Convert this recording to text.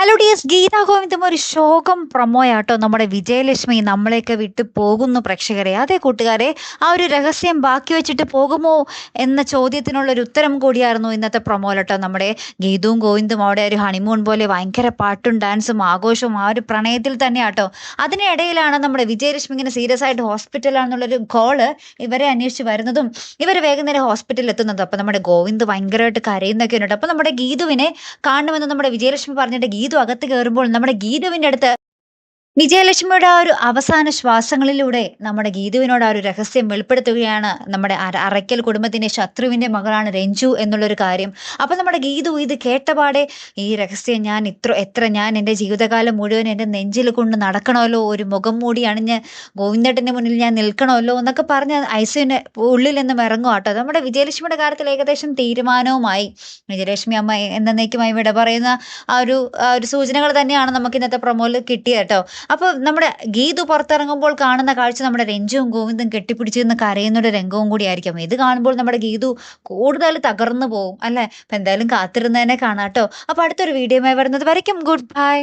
Hello ഡിയസ്, Gita ഗോവിന്ദം ഒരു ശോകം പ്രൊമോയാട്ടോ. നമ്മുടെ വിജയലക്ഷ്മി നമ്മളെയൊക്കെ വിട്ടു പോകുന്നു പ്രേക്ഷകരെ. അതെ കൂട്ടുകാരെ, ആ ഒരു രഹസ്യം ബാക്കി വെച്ചിട്ട് പോകുമോ എന്ന ചോദ്യത്തിനുള്ള ഒരു ഉത്തരം കൂടിയായിരുന്നു ഇന്നത്തെ പ്രൊമോയിലട്ടോ. നമ്മുടെ ഗീതവും ഗോവിന്ദും അവിടെ ഒരു ഹണിമൂൺ പോലെ ഭയങ്കര പാട്ടും ഡാൻസും ആഘോഷവും ആ ഒരു പ്രണയത്തിൽ തന്നെയാട്ടോ. അതിനിടയിലാണ് നമ്മുടെ വിജയലക്ഷ്മി ഇങ്ങനെ സീരിയസ് ആയിട്ട് ഹോസ്പിറ്റലാണെന്നുള്ളൊരു കോള് ഇവരെ അന്വേഷിച്ച് വരുന്നതും ഇവർ വേഗം നേരെ ഹോസ്പിറ്റലിൽ എത്തുന്നതും. അപ്പം നമ്മുടെ ഗോവിന്ദ് ഭയങ്കരമായിട്ട് കരയുന്നൊക്കെ ഉണ്ട്. അപ്പം നമ്മുടെ ഗീതുവിനെ കാണണമെന്ന് നമ്മുടെ വിജയലക്ഷ്മി പറഞ്ഞിട്ട് ഗീതു അകത്ത് കയറുമ്പോൾ നമ്മുടെ ഗീതുവിന്റെ അടുത്ത് വിജയലക്ഷ്മിയുടെ ആ ഒരു അവസാന ശ്വാസങ്ങളിലൂടെ നമ്മുടെ ഗീതുവിനോട് ആ ഒരു രഹസ്യം വെളിപ്പെടുത്തുകയാണ്. നമ്മുടെ അറയ്ക്കൽ കുടുംബത്തിന്റെ ശത്രുവിന്റെ മകളാണ് രഞ്ജു എന്നുള്ളൊരു കാര്യം. അപ്പൊ നമ്മുടെ ഗീതു ഇത് കേട്ടപാടെ ഈ രഹസ്യം ഞാൻ എത്ര ഞാൻ എൻ്റെ ജീവിതകാലം മുഴുവൻ എൻ്റെ നെഞ്ചിൽ കൊണ്ട് നടക്കണമല്ലോ, ഒരു മുഖം മൂടി അണിഞ്ഞ് ഗോവിന്ദേട്ടന്റെ മുന്നിൽ ഞാൻ നിൽക്കണമല്ലോ എന്നൊക്കെ പറഞ്ഞ് ഐസിയുവിന് ഉള്ളിൽ നിന്നും ഇറങ്ങും കേട്ടോ. നമ്മുടെ വിജയലക്ഷ്മിയുടെ കാര്യത്തിൽ ഏകദേശം തീരുമാനവുമായി. വിജയലക്ഷ്മി അമ്മ എന്നേക്കുമായി വിട പറയുന്ന ആ ഒരു സൂചനകൾ തന്നെയാണ് നമുക്ക് ഇന്നത്തെ പ്രൊമോയിൽ കിട്ടിയത് കേട്ടോ. അപ്പോൾ നമ്മുടെ ഗീതു പുറത്തിറങ്ങുമ്പോൾ കാണുന്ന കാഴ്ച നമ്മുടെ രഞ്ജുവും ഗോവിന്ദും കെട്ടിപ്പിടിച്ചിരുന്ന് കരയുന്ന ഒരു രംഗവും കൂടി ആയിരിക്കും. ഇത് കാണുമ്പോൾ നമ്മുടെ ഗീതു കൂടുതൽ തകർന്നു പോകും അല്ലേ. അപ്പം എന്തായാലും കാത്തിരുന്നതിനെ കാണാം കേട്ടോ. അപ്പോൾ അടുത്തൊരു വീഡിയോയുമായി വരുന്നത് വരയ്ക്കും ഗുഡ് ബൈ.